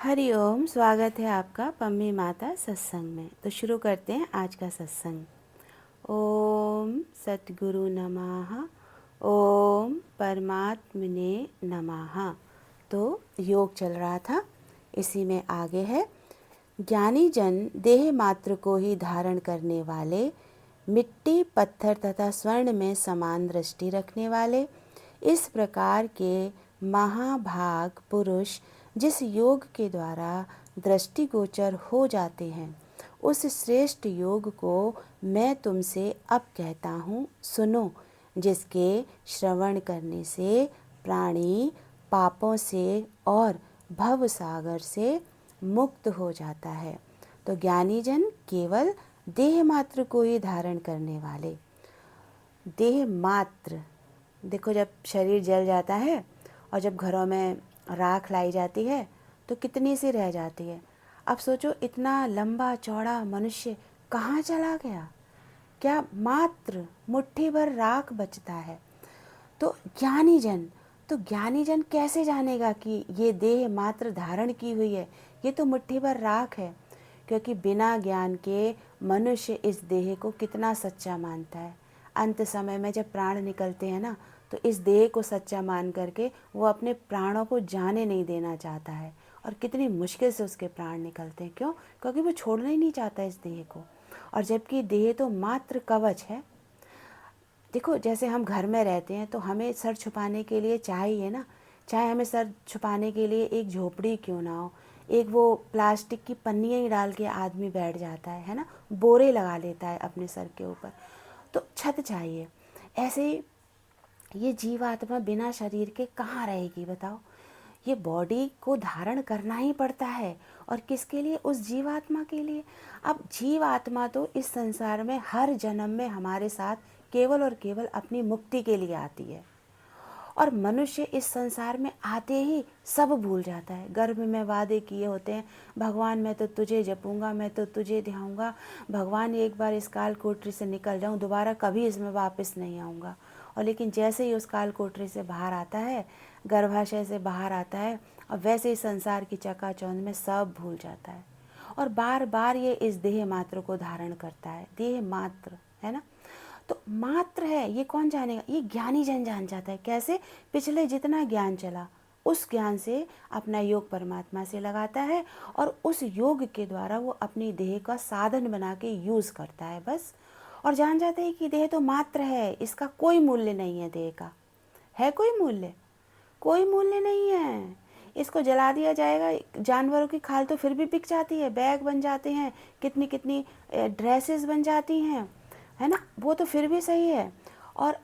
हरि ओम। स्वागत है आपका पम्मी माता सत्संग में। तो शुरू करते हैं आज का सत्संग। ओम सतगुरु नमः। ओम परमात्मने नमः। तो योग चल रहा था, इसी में आगे है। ज्ञानी जन देह मात्र को ही धारण करने वाले, मिट्टी पत्थर तथा स्वर्ण में समान दृष्टि रखने वाले, इस प्रकार के महाभाग पुरुष जिस योग के द्वारा दृष्टिगोचर हो जाते हैं, उस श्रेष्ठ योग को मैं तुमसे अब कहता हूँ, सुनो। जिसके श्रवण करने से प्राणी पापों से और भव सागर से मुक्त हो जाता है। तो ज्ञानी जन केवल देह मात्र को ही धारण करने वाले, देह मात्र। देखो, जब शरीर जल जाता है और जब घरों में राख लाई जाती है तो कितनी सी रह जाती है। अब सोचो, इतना लंबा चौड़ा मनुष्य कहाँ चला गया? क्या मात्र मुट्ठी भर राख बचता है। तो ज्ञानी जन कैसे जानेगा कि ये देह मात्र धारण की हुई है, ये तो मुट्ठी भर राख है। क्योंकि बिना ज्ञान के मनुष्य इस देह को कितना सच्चा मानता है। अंत समय में जब प्राण निकलते हैं ना, तो इस देह को सच्चा मान करके वो अपने प्राणों को जाने नहीं देना चाहता है। और कितनी मुश्किल से उसके प्राण निकलते हैं। क्यों? क्योंकि वो छोड़ना ही नहीं चाहता इस देह को। और जबकि देह तो मात्र कवच है। देखो, जैसे हम घर में रहते हैं तो हमें सर छुपाने के लिए चाहिए ना, चाहे हमें सर छुपाने के लिए एक झोपड़ी क्यों ना हो, एक वो प्लास्टिक की पन्नियाँ ही डाल के आदमी बैठ जाता है ना, बोरे लगा लेता है अपने सर के ऊपर। तो छत चाहिए। ऐसे ही ये जीवात्मा बिना शरीर के कहाँ रहेगी बताओ? ये बॉडी को धारण करना ही पड़ता है। और किसके लिए? उस जीवात्मा के लिए। अब जीवात्मा तो इस संसार में हर जन्म में हमारे साथ केवल और केवल अपनी मुक्ति के लिए आती है। और मनुष्य इस संसार में आते ही सब भूल जाता है। गर्भ में वादे किए होते हैं, भगवान मैं तो तुझे जपूंगा, मैं तो तुझे ध्याऊंगा, भगवान एक बार इस काल कोठरी से निकल जाऊं, दोबारा कभी इसमें वापस नहीं आऊँगा। और लेकिन जैसे ही उस काल कोठरी से बाहर आता है, गर्भाशय से बाहर आता है, और वैसे ही संसार की चकाचौंध में सब भूल जाता है। और बार बार ये इस देह मात्र को धारण करता है। देह मात्र है ना, तो मात्र है, ये कौन जानेगा? ये ज्ञानी जन जान जाता है। कैसे? पिछले जितना ज्ञान चला उस ज्ञान से अपना योग परमात्मा से लगाता है, और उस योग के द्वारा वो अपनी देह का साधन बना के यूज़ करता है बस। और जान जाते हैं कि देह तो मात्र है, इसका कोई मूल्य नहीं है। देह का है कोई मूल्य? कोई मूल्य नहीं है। इसको जला दिया जाएगा, जानवरों की खाल तो फिर भी बिक जाती है, बैग बन जाते हैं, कितनी कितनी ड्रेसेस बन जाती हैं, है ना, वो तो फिर भी सही है। और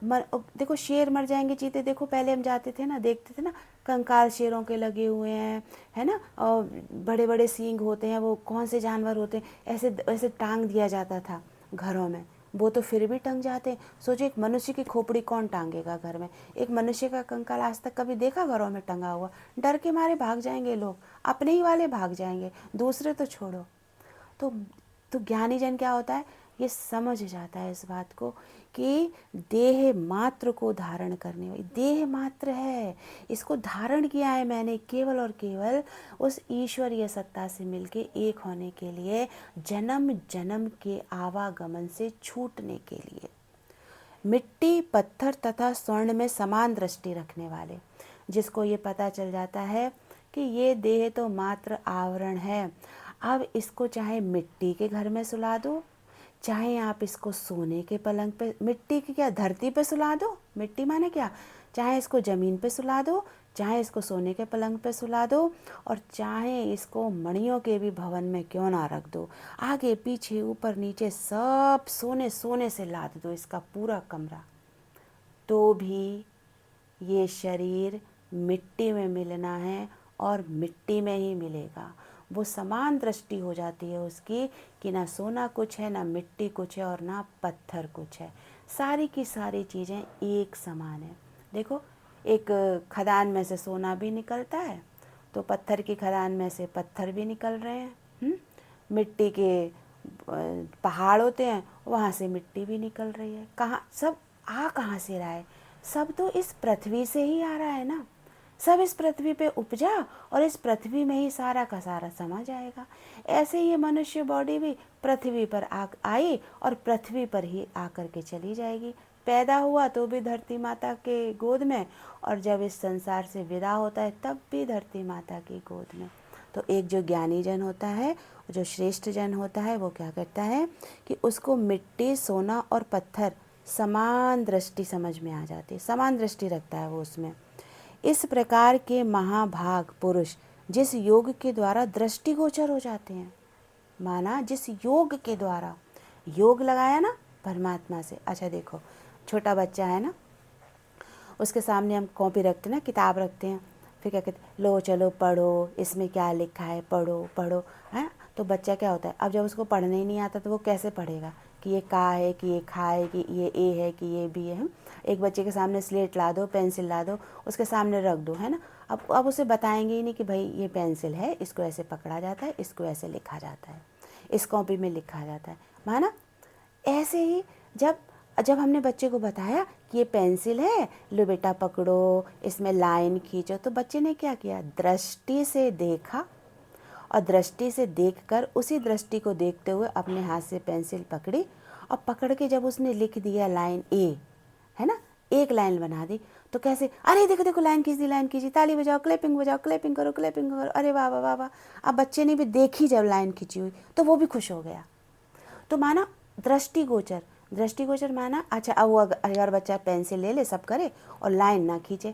देखो, शेर मर जाएंगे, चीते, देखो पहले हम जाते थे ना, देखते थे ना, कंकाल शेरों के लगे हुए हैं, है ना, और बड़े बड़े सींग होते हैं, वो कौन से जानवर होते हैं, ऐसे ऐसे टांग दिया जाता था घरों में, वो तो फिर भी टंग जाते हैं। सोचो, एक मनुष्य की खोपड़ी कौन टांगेगा घर में? एक मनुष्य का कंकाल आज तक कभी देखा घरों में टंगा हुआ? डर के मारे भाग जाएंगे लोग, अपने ही वाले भाग जाएंगे, दूसरे तो छोड़ो। तो ज्ञानी जन क्या होता है? ये समझ जाता है इस बात को कि देह मात्र को धारण करने वाली, देह मात्र है, इसको धारण किया है मैंने केवल और केवल उस ईश्वरीय सत्ता से मिलके एक होने के लिए, जन्म जन्म के आवागमन से छूटने के लिए। मिट्टी पत्थर तथा स्वर्ण में समान दृष्टि रखने वाले, जिसको ये पता चल जाता है कि ये देह तो मात्र आवरण है। अब इसको चाहे मिट्टी के घर में सुला दो, चाहे आप इसको सोने के पलंग पे, मिट्टी की क्या, धरती पे सुला दो, मिट्टी माने क्या, चाहे इसको ज़मीन पे सुला दो, चाहे इसको सोने के पलंग पे सुला दो, और चाहे इसको मणियों के भी भवन में क्यों ना रख दो, आगे पीछे ऊपर नीचे सब सोने सोने से लाद दो इसका पूरा कमरा, तो भी ये शरीर मिट्टी में मिलना है और मिट्टी में ही मिलेगा। वो समान दृष्टि हो जाती है उसकी कि ना सोना कुछ है, ना मिट्टी कुछ है, और ना पत्थर कुछ है। सारी की सारी चीज़ें एक समान है। देखो, एक खदान में से सोना भी निकलता है, तो पत्थर की खदान में से पत्थर भी निकल रहे हैं। मिट्टी के पहाड़ होते हैं, वहाँ से मिट्टी भी निकल रही है। कहाँ सब आ कहाँ से रहा है? सब तो इस पृथ्वी से ही आ रहा है ना। सब इस पृथ्वी पे उपजा और इस पृथ्वी में ही सारा का सारा समा जाएगा। ऐसे ही मनुष्य बॉडी भी पृथ्वी पर आई और पृथ्वी पर ही आकर के चली जाएगी। पैदा हुआ तो भी धरती माता के गोद में, और जब इस संसार से विदा होता है तब भी धरती माता की गोद में। तो एक जो ज्ञानी जन होता है, जो श्रेष्ठ जन होता है, वो क्या करता है कि उसको मिट्टी, सोना और पत्थर समान दृष्टि समझ में आ जाती है, समान दृष्टि रखता है वो उसमें। इस प्रकार के महाभाग पुरुष जिस योग के द्वारा दृष्टिगोचर हो जाते हैं, माना जिस योग के द्वारा योग लगाया ना परमात्मा से। अच्छा देखो, छोटा बच्चा है ना, उसके सामने हम कॉपी रखते हैं ना, किताब रखते हैं, फिर क्या कहते हैं, लो चलो पढ़ो, इसमें क्या लिखा है, पढ़ो पढ़ो, है। तो बच्चा क्या होता है, अब जब उसको पढ़ने ही नहीं आता तो वो कैसे पढ़ेगा कि ये का है, कि ये खा है, कि ये ए है, कि ये बी है। एक बच्चे के सामने स्लेट ला दो, पेंसिल ला दो, उसके सामने रख दो, है ना। अब उसे बताएंगे ही नहीं कि भाई ये पेंसिल है, इसको ऐसे पकड़ा जाता है, इसको ऐसे लिखा जाता है, इस कॉपी में लिखा जाता है, माना। ऐसे ही जब जब हमने बच्चे को बताया कि ये पेंसिल है, लो बेटा पकड़ो, इसमें लाइन खींचो, तो बच्चे ने क्या किया, दृष्टि से देखा, और दृष्टि से देखकर उसी दृष्टि को देखते हुए अपने हाथ से पेंसिल पकड़ी, और पकड़ के जब उसने लिख दिया लाइन ए, है ना, एक लाइन बना दी, तो कैसे, अरे देखो देखो लाइन खींच दी, लाइन खींची, ताली बजाओ, बजाओ, क्लैपिंग करो, क्लैपिंग करो, अरे वाह वाह वाह वाह। अब बच्चे ने भी देखी जब लाइन खींची हुई तो वो भी खुश हो गया। तो माना दृष्टिगोचर, दृष्टिगोचर माना। अच्छा, अब वो अगर बच्चा पेंसिल ले ले, सब करे और लाइन ना खींचे,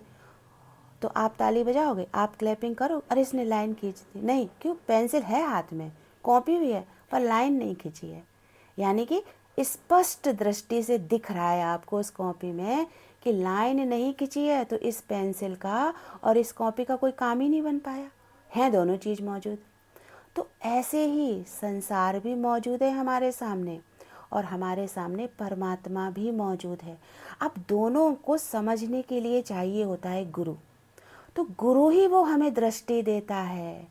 तो आप ताली बजाओगे, आप क्लैपिंग करो, अरे इसने लाइन खींच दी, नहीं, क्यों, पेंसिल है हाथ में, कॉपी भी है, पर लाइन नहीं खींची है। यानी कि स्पष्ट दृष्टि से दिख रहा है आपको उस कॉपी में कि लाइन नहीं खींची है, तो इस पेंसिल का और इस कॉपी का कोई काम ही नहीं बन पाया है, दोनों चीज़ मौजूद। तो ऐसे ही संसार भी मौजूद है हमारे सामने, और हमारे सामने परमात्मा भी मौजूद है। अब दोनों को समझने के लिए चाहिए होता है गुरु। तो गुरु ही वो हमें दृष्टि देता है।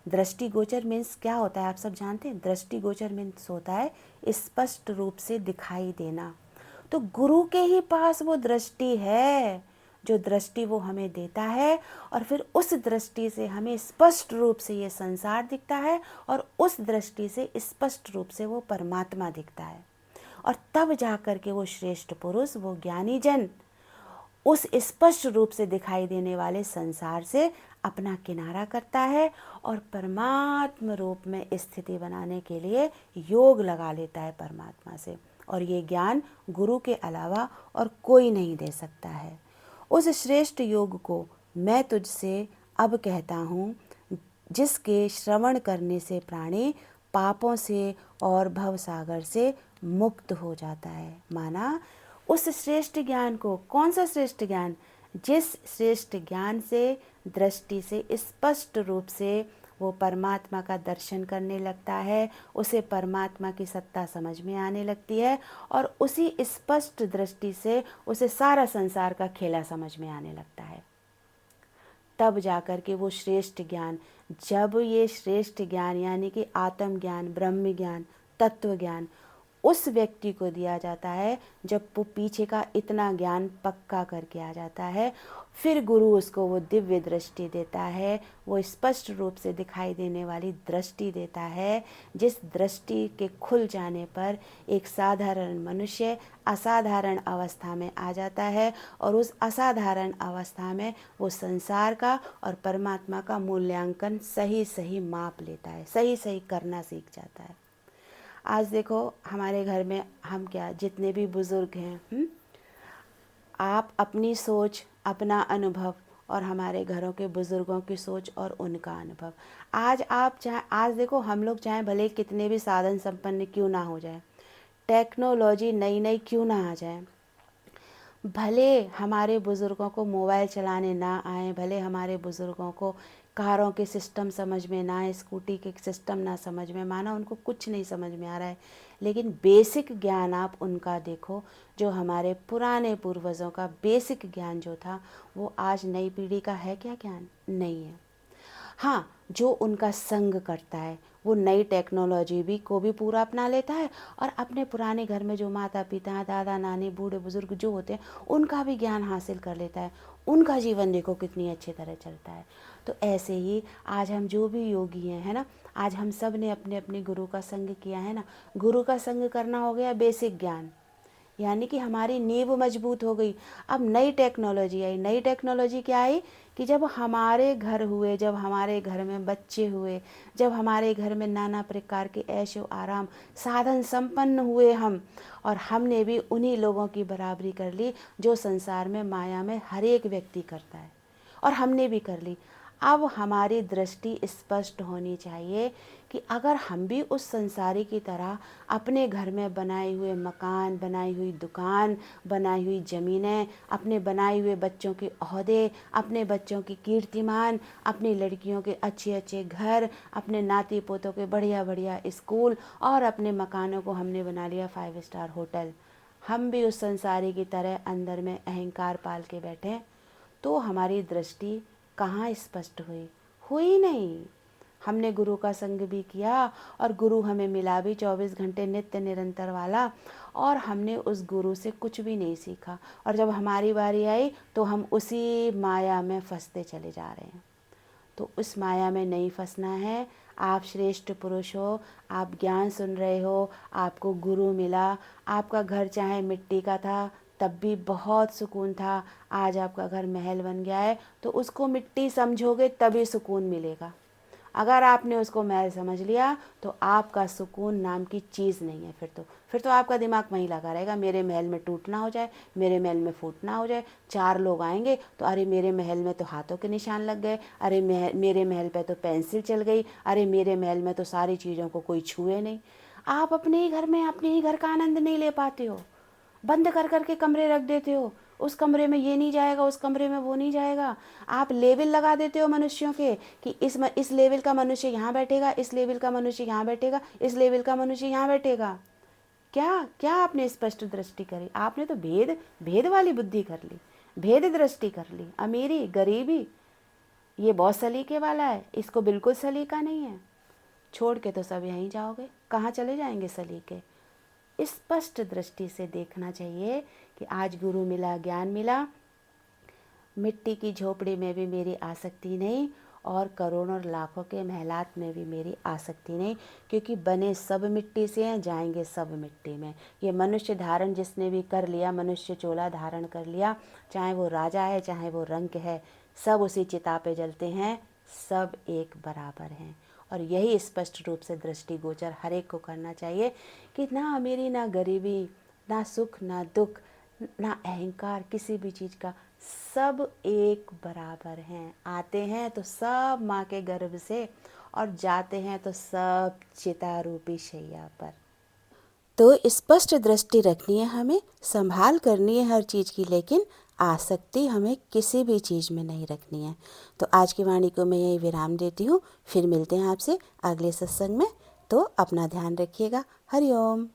दृष्टिगोचर मीन्स क्या होता है, आप सब जानते हैं। दृष्टिगोचर मीन्स होता है स्पष्ट रूप से दिखाई देना। तो गुरु के ही पास वो दृष्टि है, जो दृष्टि वो हमें देता है, और फिर उस दृष्टि से हमें स्पष्ट रूप से ये संसार दिखता है, और उस दृष्टि से स्पष्ट रूप से वो परमात्मा दिखता है। और तब जाकर के वो श्रेष्ठ पुरुष, वो ज्ञानी जन उस स्पष्ट रूप से दिखाई देने वाले संसार से अपना किनारा करता है, और परमात्म रूप में स्थिति बनाने के लिए योग लगा लेता है परमात्मा से। और ये ज्ञान गुरु के अलावा और कोई नहीं दे सकता है। उस श्रेष्ठ योग को मैं तुझसे अब कहता हूँ, जिसके श्रवण करने से प्राणी पापों से और भवसागर से मुक्त हो जाता है। माना उस श्रेष्ठ ज्ञान को, कौन सा श्रेष्ठ ज्ञान, जिस श्रेष्ठ ज्ञान से दृष्टि से स्पष्ट रूप से वो परमात्मा का दर्शन करने लगता है, उसे परमात्मा की सत्ता समझ में आने लगती है, और उसी स्पष्ट दृष्टि से उसे सारा संसार का खेला समझ में आने लगता है। तब जाकर के वो श्रेष्ठ ज्ञान, जब ये श्रेष्ठ ज्ञान यानी कि आत्म ज्ञान, ब्रह्म ज्ञान, तत्व ज्ञान उस व्यक्ति को दिया जाता है, जब वो पीछे का इतना ज्ञान पक्का करके आ जाता है, फिर गुरु उसको वो दिव्य दृष्टि देता है, वो स्पष्ट रूप से दिखाई देने वाली दृष्टि देता है, जिस दृष्टि के खुल जाने पर एक साधारण मनुष्य असाधारण अवस्था में आ जाता है, और उस असाधारण अवस्था में वो संसार का और परमात्मा का मूल्यांकन सही सही माप लेता है, सही सही करना सीख जाता है। आज देखो हमारे घर में हम क्या, जितने भी बुज़ुर्ग हैं, आप अपनी सोच, अपना अनुभव, और हमारे घरों के बुज़ुर्गों की सोच और उनका अनुभव, आज आप चाहे, आज देखो हम लोग चाहे भले कितने भी साधन संपन्न क्यों ना हो जाए, टेक्नोलॉजी नई नई क्यों ना आ जाए, भले हमारे बुज़ुर्गों को मोबाइल चलाने ना आए, भले हमारे बुज़ुर्गों को कारों के सिस्टम समझ में ना आए, स्कूटी के सिस्टम ना समझ में, माना उनको कुछ नहीं समझ में आ रहा है, लेकिन बेसिक ज्ञान आप उनका देखो, जो हमारे पुराने पूर्वजों का बेसिक ज्ञान जो था, वो आज नई पीढ़ी का है क्या ज्ञान? नहीं है। हाँ, जो उनका संग करता है वो नई टेक्नोलॉजी भी को भी पूरा अपना लेता है, और अपने पुराने घर में जो माता पिता, दादा नानी, बूढ़े बुजुर्ग जो होते हैं, उनका भी ज्ञान हासिल कर लेता है। उनका जीवन देखो कितनी अच्छी तरह चलता है। तो ऐसे ही आज हम जो भी योगी हैं, है ना, आज हम सब ने अपने अपने गुरु का संग किया है ना। गुरु का संग करना हो गया बेसिक ज्ञान, यानी कि हमारी नींव मजबूत हो गई। अब नई टेक्नोलॉजी आई। नई टेक्नोलॉजी क्या आई कि जब हमारे घर हुए, जब हमारे घर में बच्चे हुए, जब हमारे घर में नाना प्रकार के ऐशो आराम साधन संपन्न हुए हम, और हमने भी उन्हीं लोगों की बराबरी कर ली जो संसार में माया में हर एक व्यक्ति करता है, और हमने भी कर ली। अब हमारी दृष्टि स्पष्ट होनी चाहिए कि अगर हम भी उस संसारी की तरह अपने घर में बनाए हुए मकान, बनाई हुई दुकान, बनाई हुई ज़मीनें, अपने बनाए हुए बच्चों के ओहदे, अपने बच्चों की कीर्तिमान, अपनी लड़कियों के अच्छे अच्छे घर, अपने नाती पोतों के बढ़िया बढ़िया स्कूल, और अपने मकानों को हमने बना लिया 5 स्टार होटल, हम भी उस संसारी की तरह अंदर में अहंकार पाल के बैठे, तो हमारी दृष्टि कहाँ स्पष्ट हुई? हुई नहीं। हमने गुरु का संग भी किया, और गुरु हमें मिला भी 24 घंटे नित्य निरंतर वाला, और हमने उस गुरु से कुछ भी नहीं सीखा, और जब हमारी बारी आई तो हम उसी माया में फंसते चले जा रहे हैं। तो उस माया में नहीं फंसना है। आप श्रेष्ठ पुरुष हो, आप ज्ञान सुन रहे हो, आपको गुरु मिला, आपका घर चाहे मिट्टी का था तब भी बहुत सुकून था, आज आपका घर महल बन गया है, तो उसको मिट्टी समझोगे तभी सुकून मिलेगा। अगर आपने उसको महल समझ लिया तो आपका सुकून नाम की चीज़ नहीं है। फिर तो आपका दिमाग वहीं लगा रहेगा, मेरे महल में टूटना हो जाए, मेरे महल में फूटना हो जाए, 4 लोग आएंगे तो अरे मेरे महल में तो हाथों के निशान लग गए, अरे मेरे महल पे तो पेंसिल चल गई, अरे मेरे महल में तो सारी चीज़ों को कोई छुए नहीं। आप अपने ही घर में अपने ही घर का आनंद नहीं ले पाते हो, बंद कर कर के कमरे रख देते हो, उस कमरे में ये नहीं जाएगा, उस कमरे में वो नहीं जाएगा। आप लेवल लगा देते हो मनुष्यों के कि इस लेवल का मनुष्य यहाँ बैठेगा, इस लेवल का मनुष्य यहाँ बैठेगा, इस लेवल का मनुष्य यहाँ बैठेगा। क्या क्या आपने स्पष्ट दृष्टि करी? आपने तो भेद भेद वाली बुद्धि कर ली, भेद दृष्टि कर ली। अमीरी गरीबी ये बहुत सलीके वाला है, इसको बिल्कुल सलीका नहीं है। छोड़ के तो सब यहीं जाओगे, कहाँ चले जाएंगे सलीके? स्पष्ट दृष्टि से देखना चाहिए कि आज गुरु मिला, ज्ञान मिला, मिट्टी की झोपड़ी में भी मेरी आसक्ति नहीं, और करोड़ों लाखों के महलात में भी मेरी आसक्ति नहीं, क्योंकि बने सब मिट्टी से हैं, जाएंगे सब मिट्टी में। ये मनुष्य धारण जिसने भी कर लिया, मनुष्य चोला धारण कर लिया, चाहे वो राजा है चाहे वो रंक है, सब उसी चिता पे जलते हैं, सब एक बराबर हैं। और यही स्पष्ट रूप से दृष्टिगोचर हर एक को करना चाहिए कि ना अमीरी ना गरीबी, ना सुख ना दुख, ना अहंकार किसी भी चीज़ का, सब एक बराबर हैं। आते हैं तो सब माँ के गर्भ से, और जाते हैं तो सब चिता रूपी शैया पर। तो स्पष्ट दृष्टि रखनी है हमें, संभाल करनी है हर चीज़ की, लेकिन आसक्ति हमें किसी भी चीज़ में नहीं रखनी है। तो आज की वाणी को मैं यही विराम देती हूँ, फिर मिलते हैं आपसे अगले सत्संग में। तो अपना ध्यान रखिएगा। हरि ओम।